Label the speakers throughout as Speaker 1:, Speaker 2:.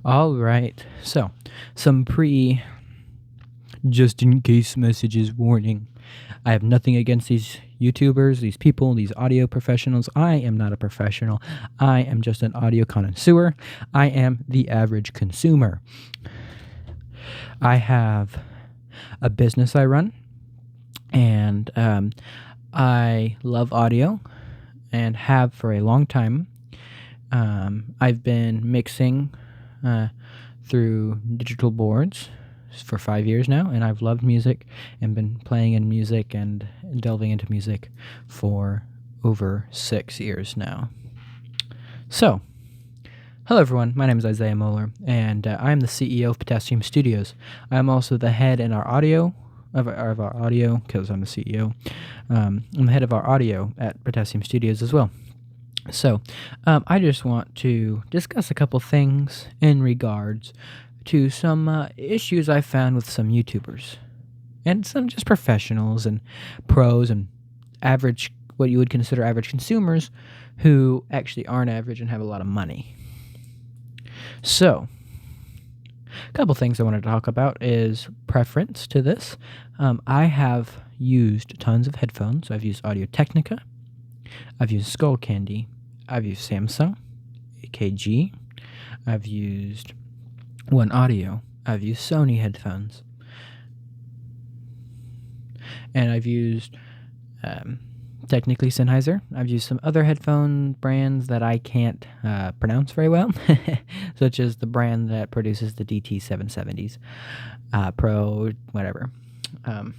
Speaker 1: All right. So, some just in case messages warning. I have nothing against these YouTubers, these people, these audio professionals. I am not a professional. I am just an audio connoisseur. I am the average consumer. I have a business I run, and I love audio and have for a long time. I've been mixing through digital boards for 5 years now, and I've loved music and been playing in music and delving into music for over 6 years now. So, hello everyone, my name is Isaiah Moeller, and I'm the CEO of Potassium Studios. I'm also the head in our audio, because I'm the CEO. I'm the head of our audio at Potassium Studios as well. So, I just want to discuss a couple things in regards to some issues I found with some YouTubers and some just professionals and pros and average, what you would consider average consumers who actually aren't average and have a lot of money. So, a couple things I wanted to talk about is preference to this. I have used tons of headphones. I've used Audio-Technica. I've used Skull Candy. I've used Samsung, AKG. I've used One Audio. I've used Sony headphones. And I've used technically Sennheiser. I've used some other headphone brands that I can't pronounce very well, such as the brand that produces the DT770s, Pro, whatever. And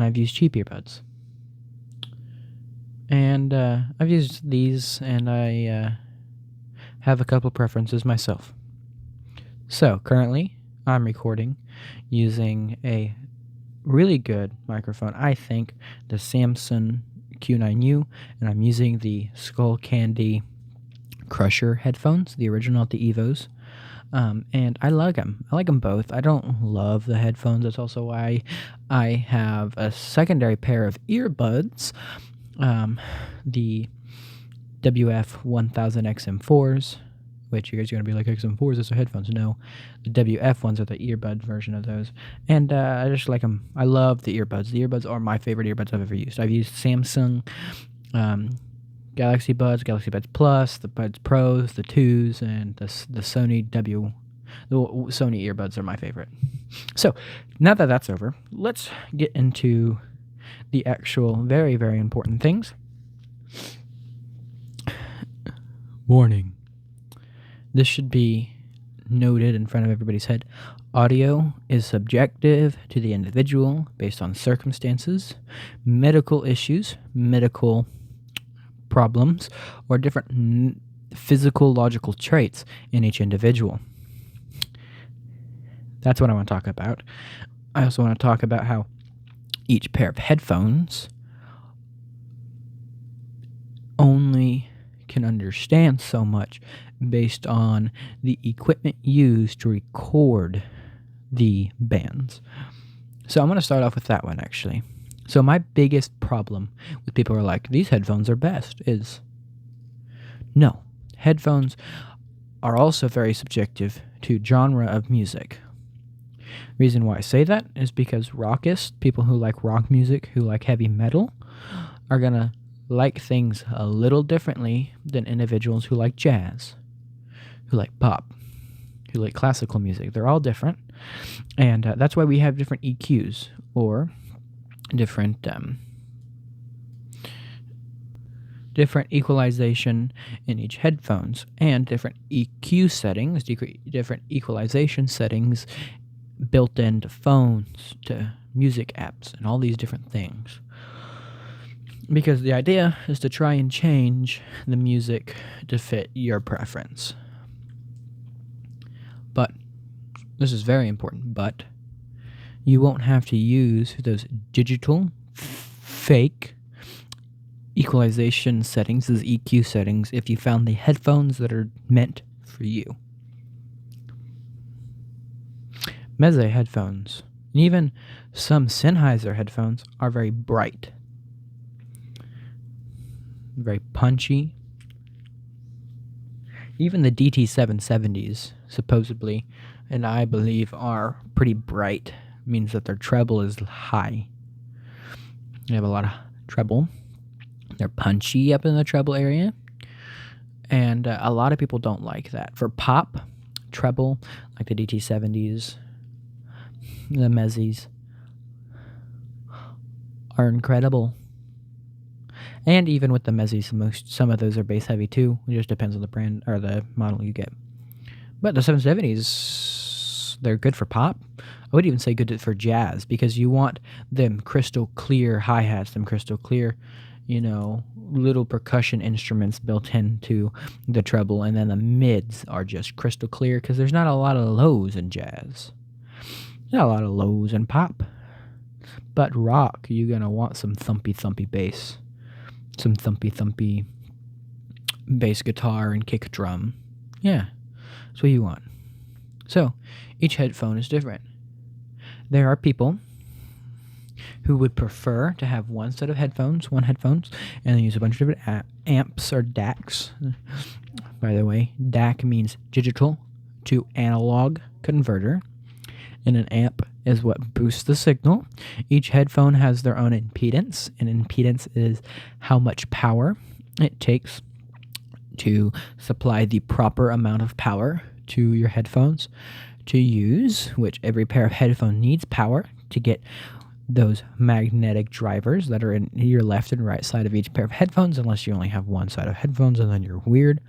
Speaker 1: I've used cheap earbuds. And I've used these, and I have a couple preferences myself. So, currently, I'm recording using a really good microphone, I think, the Samsung Q9U, and I'm using the Skull Candy Crusher headphones, the original at the Evos. And I like them. I like them both. I don't love the headphones. That's also why I have a secondary pair of earbuds, the WF-1000XM4s, which you guys are going to be like, XM4s, those are headphones. No, the WF ones are the earbud version of those. And I just like them. I love the earbuds. The earbuds are my favorite earbuds I've ever used. I've used Samsung Galaxy Buds, Galaxy Buds Plus, the Buds Pros, the 2s, and the Sony Sony earbuds are my favorite. So, now that that's over, let's get into the actual very, very important things. Warning. This should be noted in front of everybody's head. Audio is subjective to the individual based on circumstances, medical issues, medical problems, or different physical, logical traits in each individual. That's what I want to talk about. I also want to talk about how each pair of headphones only can understand so much based on the equipment used to record the bands. So I'm going to start off with that one, actually. So my biggest problem with people who are like, these headphones are best, is no. Headphones are also very subjective to genre of music. Reason why I say that is because rockists, people who like rock music, who like heavy metal, are going to like things a little differently than individuals who like jazz, who like pop, who like classical music. They're all different, and that's why we have different EQs, or different equalization in each headphones, and different EQ settings, different equalization settings built into phones, to music apps, and all these different things. Because the idea is to try and change the music to fit your preference. But, this is very important, but you won't have to use those digital, fake equalization settings, those EQ settings, if you found the headphones that are meant for you. Meze headphones, and even some Sennheiser headphones, are very bright, very punchy, Even the DT770s, supposedly, and I believe are pretty bright, means that their treble is high. They have a lot of treble. They're punchy up in the treble area. And a lot of people don't like that. For pop, treble, like the DT70s, the Mezzis, are incredible. And even with the Mezzis, some of those are bass heavy too. It just depends on the brand or the model you get. But the 770s, they're good for pop. I would even say good for jazz, because you want them crystal clear hi-hats, them crystal clear, little percussion instruments built into the treble, and then the mids are just crystal clear, because there's not a lot of lows in jazz. Not a lot of lows in pop. But rock, you're going to want some thumpy bass. Some thumpy bass guitar and kick drum. Yeah, that's what you want. So, each headphone is different. There are people who would prefer to have one headphones, and then use a bunch of different amps or DACs. By the way, DAC means digital to analog converter, and an amp is what boosts the signal. Each headphone has their own impedance, and impedance is how much power it takes to supply the proper amount of power to your headphones to use, which every pair of headphones needs power to get those magnetic drivers that are in your left and right side of each pair of headphones, unless you only have one side of headphones, and then you're weird,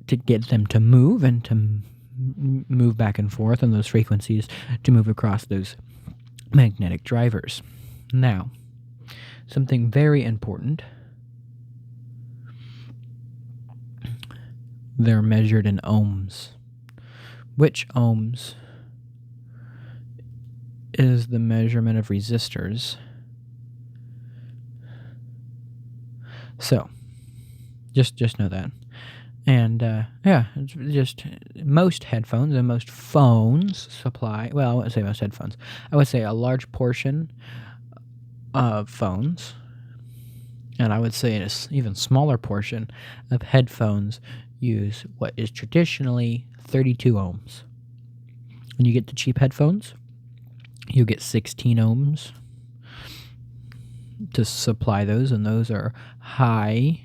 Speaker 1: to get them to move and to move back and forth on those frequencies to move across those magnetic drivers. Now, something very important. They're measured in ohms. Which ohms is the measurement of resistors. So, just know that. And, it's just most headphones and most phones supply, well, I wouldn't say most headphones. I would say a large portion of phones, and I would say an even smaller portion of headphones use what is traditionally 32 ohms. When you get the cheap headphones, you'll get 16 ohms to supply those, and those are high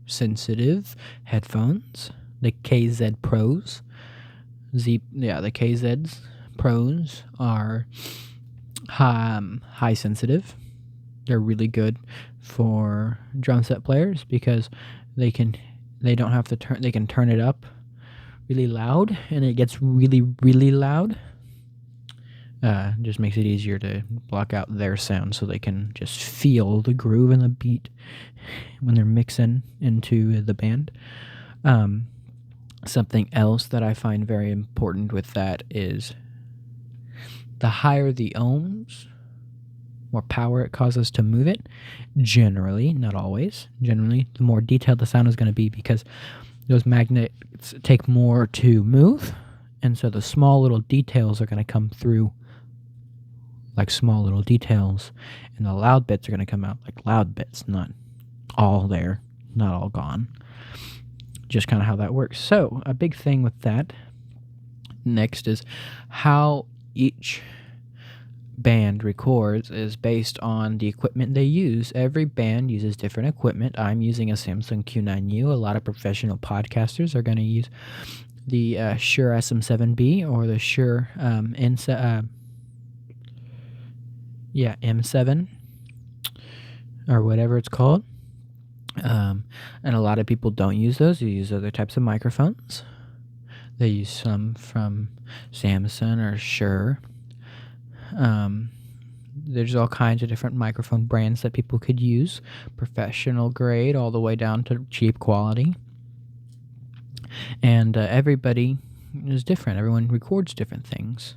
Speaker 1: sensitive headphones. The KZ Pros. The KZs Pros are high sensitive. They're really good for drum set players because they can turn it up really loud, and it gets really loud. Just makes it easier to block out their sound so they can just feel the groove and the beat when they're mixing into the band. Something else that I find very important with that is the higher the ohms, more power it causes to move it. Generally, not always, the more detailed the sound is going to be, because those magnets take more to move, and so the small little details are going to come through like small little details, and the loud bits are going to come out like loud bits, not all there, not all gone. Just kind of how that works. So a big thing with that next is how each band records is based on the equipment they use. Every band uses different equipment. I'm using a Samsung Q9U. A lot of professional podcasters are going to use the Shure SM7B or the Shure M7 or whatever it's called. And a lot of people don't use those. They use other types of microphones. They use some from Samsung or Shure. There's all kinds of different microphone brands that people could use, professional grade all the way down to cheap quality. And everybody is different. Everyone records different things.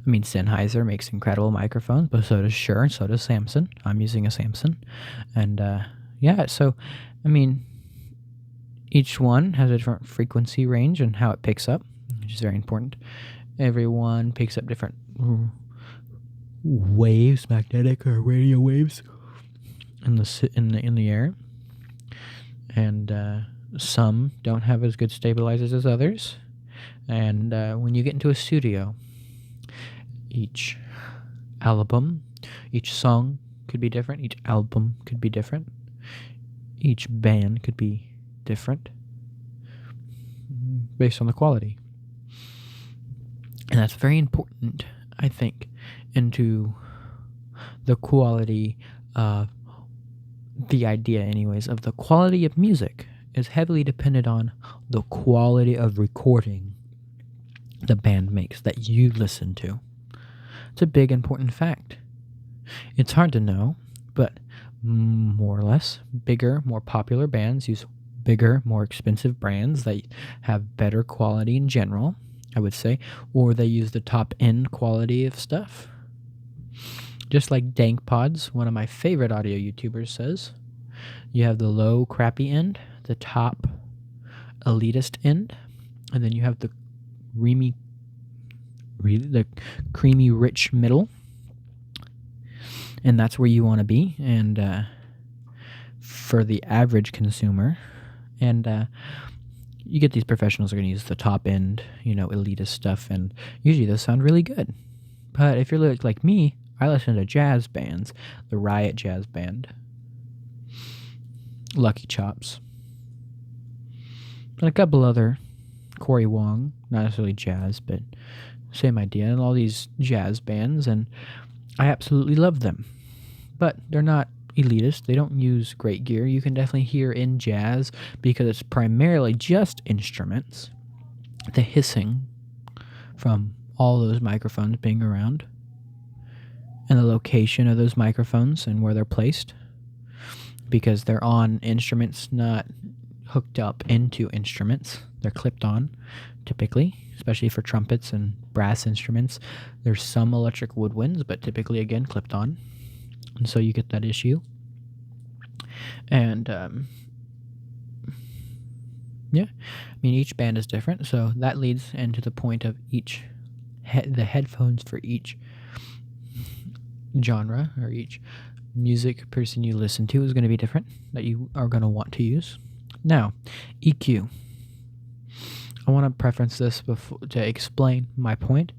Speaker 1: I mean, Sennheiser makes incredible microphones, but so does Shure, and so does Samsung. I'm using a Samsung. And so, I mean, each one has a different frequency range and how it picks up, which is very important. Everyone picks up different waves, magnetic or radio waves in the air. And Some don't have as good stabilizers as others. And when you get into a studio, each album, each song could be different. Each album could be different. Each band could be different based on the quality. And that's very important, I think, into the quality of the idea, anyways, of the quality of music is heavily dependent on the quality of recording the band makes that you listen to. It's a big, important fact. It's hard to know, but more or less, bigger, more popular bands use bigger, more expensive brands that have better quality in general, I would say, or they use the top end quality of stuff. Just like Dank Pods, one of my favorite audio YouTubers, says, you have the low, crappy end, the top, elitist end, and then you have the creamy, rich middle. And that's where you want to be. And for the average consumer, and you get these professionals are going to use the top end, elitist stuff, and usually those sound really good. But if you're like me, I listen to jazz bands, the Riot Jazz Band, Lucky Chops, and a couple other, Corey Wong, not necessarily jazz, but same idea, and all these jazz bands, and I absolutely love them. But they're not elitist. They don't use great gear. You can definitely hear in jazz, because it's primarily just instruments, the hissing from all those microphones being around, and the location of those microphones and where they're placed, because they're on instruments, not hooked up into instruments. They're clipped on, typically, especially for trumpets and brass instruments. There's some electric woodwinds, but typically, again, clipped on. And so you get that issue. And, each band is different. So that leads into the point of the headphones for each genre or each music person you listen to is going to be different that you are going to want to use. Now, EQ. I want to preference this to explain my point.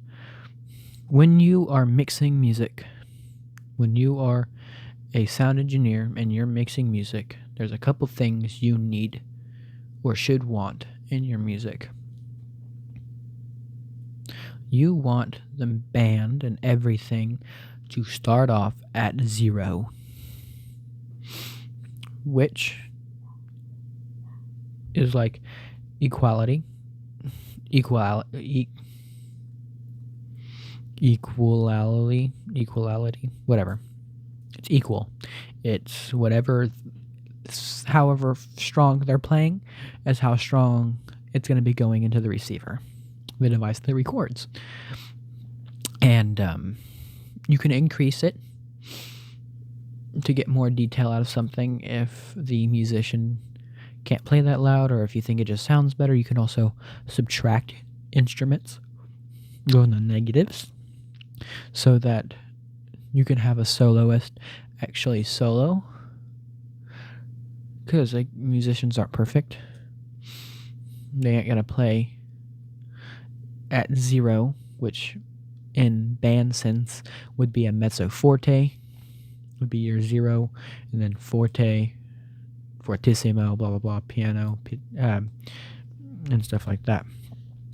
Speaker 1: When you are mixing music, when you are a sound engineer and you're mixing music, there's a couple things you need or should want in your music. You want the band and everything to start off at 0, which is like equality, whatever. It's equal. It's whatever, however strong they're playing, as how strong it's going to be going into the receiver, the device that records. And you can increase it to get more detail out of something if the musician can't play that loud, or if you think it just sounds better. You can also subtract instruments, go in the negatives, so that you can have a soloist actually solo, because musicians aren't perfect. They ain't gonna play at 0, which in band sense would be a mezzo forte, would be your 0, and then forte, fortissimo, blah blah blah, piano, and stuff like that.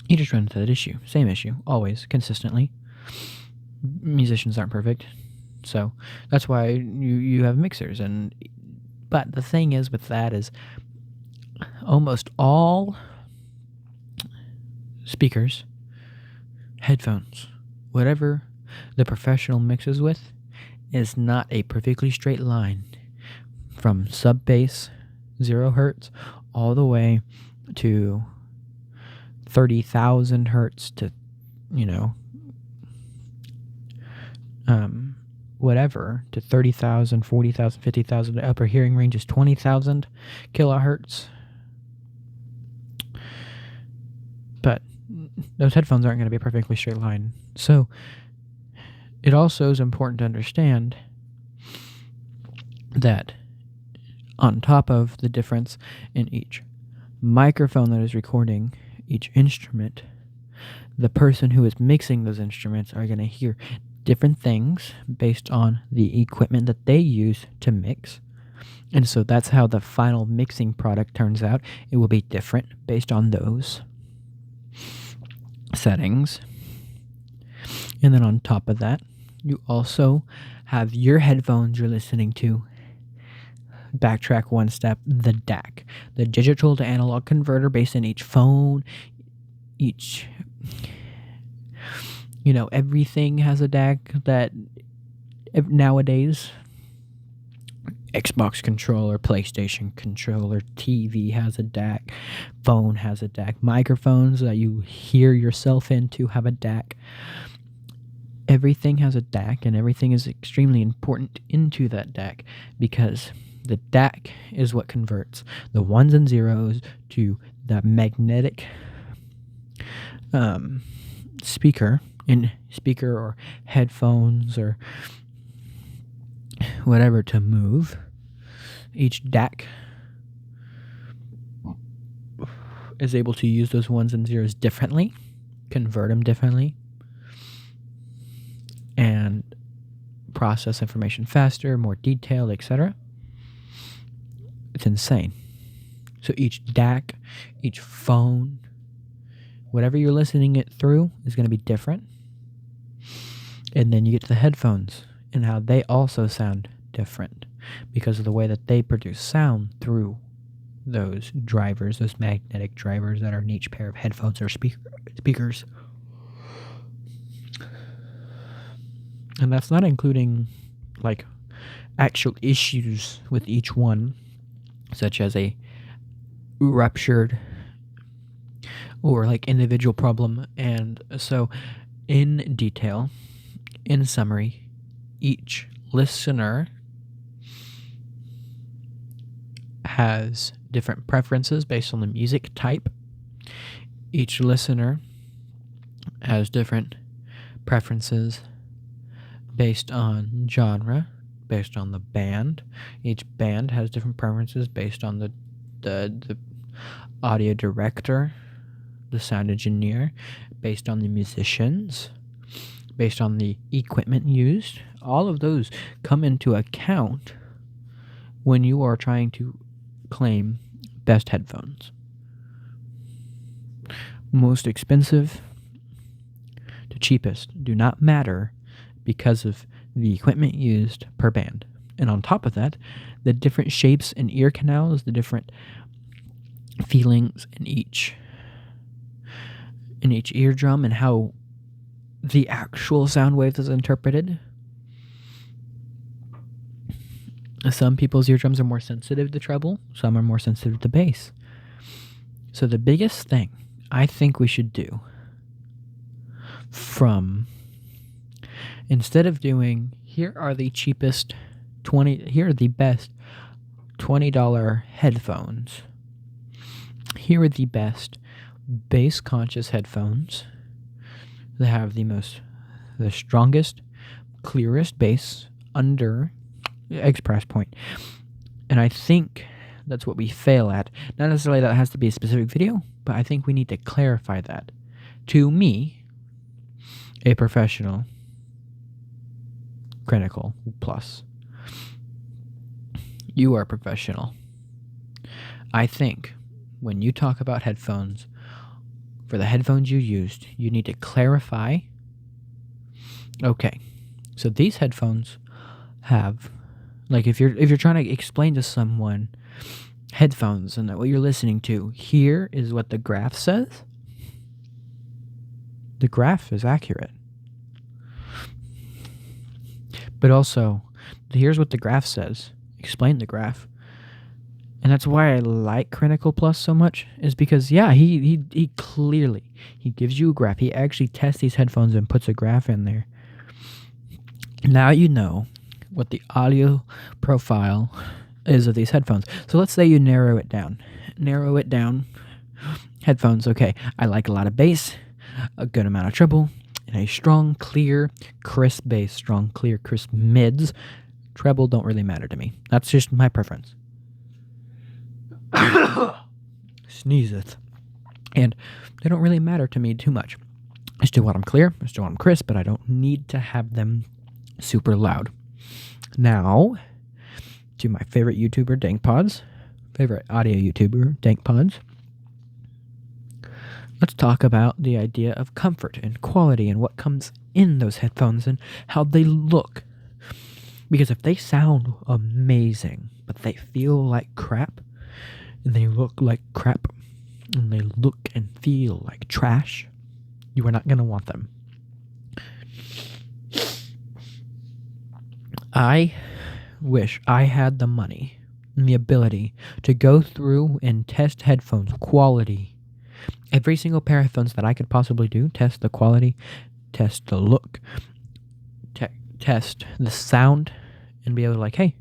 Speaker 1: You just run into that issue, same issue, always, consistently. Musicians aren't perfect, so that's why you have mixers. But the thing is with that is almost all speakers, headphones, whatever the professional mixes with, is not a perfectly straight line from sub bass 0 hertz all the way to 30,000 hertz to whatever, to 30,000, 40,000, 50,000. The upper hearing range is 20,000 kilohertz. But those headphones aren't going to be a perfectly straight line. So it also is important to understand that on top of the difference in each microphone that is recording each instrument, the person who is mixing those instruments are going to hear different things based on the equipment that they use to mix. And so that's how the final mixing product turns out. It will be different based on those settings. And then on top of that, you also have your headphones you're listening to. Backtrack one step, the DAC, the digital to analog converter based in each phone, everything has a DAC that nowadays, Xbox controller, PlayStation controller, TV has a DAC, phone has a DAC, microphones that you hear yourself into have a DAC. Everything has a DAC, and everything is extremely important into that DAC because the DAC is what converts the ones and zeros to the magnetic speaker or headphones or whatever to move. Each DAC is able to use those ones and zeros differently, convert them differently, and process information faster, more detailed, etc. It's insane. So each DAC, each phone, whatever you're listening it through is going to be different. And then you get to the headphones and how they also sound different because of the way that they produce sound through those drivers, those magnetic drivers that are in each pair of headphones or speakers. And that's not including like actual issues with each one, such as a ruptured or like individual problem. And so in detail, in summary, each listener has different preferences based on the music type. Each listener has different preferences based on genre, based on the band. Each band has different preferences based on the audio director, the sound engineer, based on the musicians, based on the equipment used. All of those come into account when you are trying to claim best headphones. Most expensive to cheapest do not matter because of the equipment used per band. And on top of that, the different shapes and ear canals, the different feelings in each eardrum and how the actual sound wave is interpreted. Some people's eardrums are more sensitive to treble, some are more sensitive to bass. So the biggest thing I think we should do instead of doing, here are the best $20 headphones. Here are the best bass conscious headphones that have the strongest, clearest bass under X price point. And I think that's what we fail at. Not necessarily that has to be a specific video, but I think we need to clarify that. To me, a professional, critical plus, you are professional. I think when you talk about headphones, for the headphones you used, you need to clarify, okay, so these headphones have, like if you're trying to explain to someone headphones and that what you're listening to, here is what the graph says. The graph is accurate. But also, here's what the graph says. Explain the graph. And that's why I like Critical Plus so much, is because, yeah, he clearly, he gives you a graph. He actually tests these headphones and puts a graph in there. Now you know what the audio profile is of these headphones. So let's say you narrow it down. Headphones, okay, I like a lot of bass, a good amount of treble, and a strong, clear, crisp bass, strong, clear, crisp mids. Treble don't really matter to me. That's just my preference. sneezeth. And they don't really matter to me too much. I still want them clear, I still want them crisp, but I don't need to have them super loud. Now, to my favorite YouTuber, DankPods. Favorite audio YouTuber, DankPods. Let's talk about the idea of comfort and quality and what comes in those headphones and how they look. Because if they sound amazing, but they feel like crap, and they look like crap, and they look and feel like trash, you are not going to want them. I wish I had the money and the ability to go through and test headphones quality. Every single pair of headphones that I could possibly do, test the quality, test the look, test the sound, and be able to like, hey,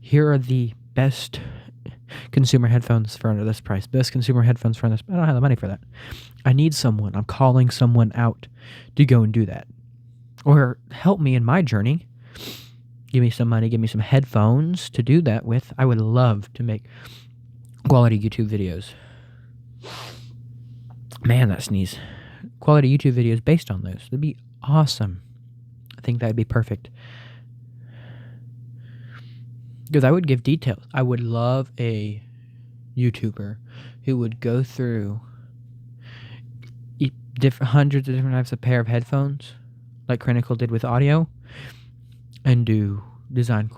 Speaker 1: here are the best consumer headphones for under this price. Best consumer headphones for this. I don't have the money for that. I need someone. I'm calling someone out to go and do that. Or help me in my journey. Give me some money. Give me some headphones to do that with. I would love to make quality YouTube videos. Man, that sneeze. Quality YouTube videos based on those. That'd be awesome. I think that'd be perfect. Because I would give details. I would love a YouTuber who would go through hundreds of different types of pair of headphones, like Critical did with audio, and do design,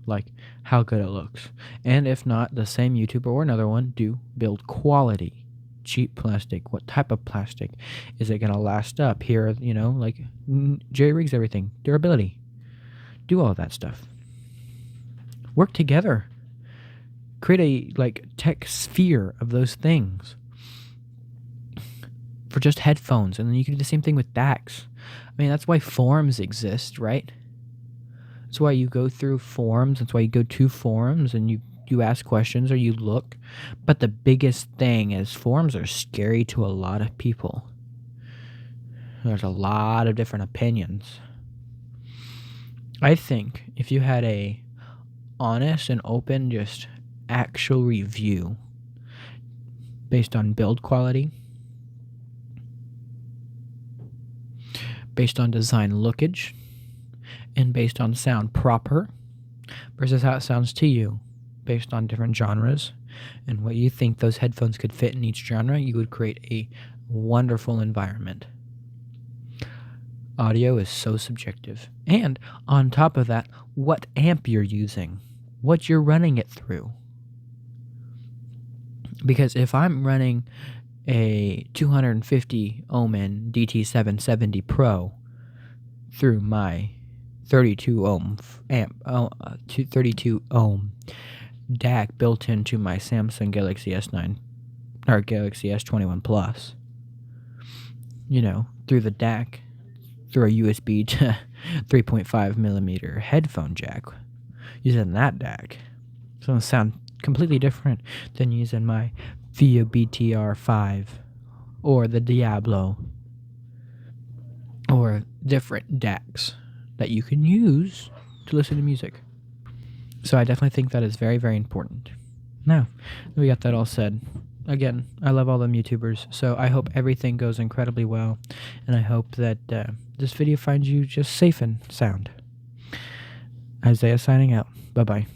Speaker 1: like how good it looks. And if not, the same YouTuber or another one do build quality, cheap plastic. What type of plastic? Is it going to last up? Here, like Jerry rigs everything. Durability. Do all of that stuff. Work together. Create a tech sphere of those things for just headphones, and then you can do the same thing with DACs. I mean, that's why forums exist, right? That's why you go through forums. That's why you go to forums and you ask questions or you look. But the biggest thing is forums are scary to a lot of people. There's a lot of different opinions. I think if you had a honest and open, just actual review based on build quality, based on design lookage, and based on sound proper versus how it sounds to you based on different genres and what you think those headphones could fit in each genre, you would create a wonderful environment. Audio is so subjective. And on top of that, what amp you're using, what you're running it through. Because if I'm running a 250 Ohmen DT770 Pro through my 32 ohm amp, 32 ohm DAC built into my Samsung Galaxy S9 or Galaxy S21 Plus, through the DAC, through a USB to 3.5 millimeter headphone jack, using that DAC, it's going to sound completely different than using my Via BTR5 or the Diablo or different DACs that you can use to listen to music. So I definitely think that is very, very important. Now, we got that all said. Again, I love all them YouTubers, so I hope everything goes incredibly well, and I hope that this video finds you just safe and sound. Isaiah signing out. Bye-bye.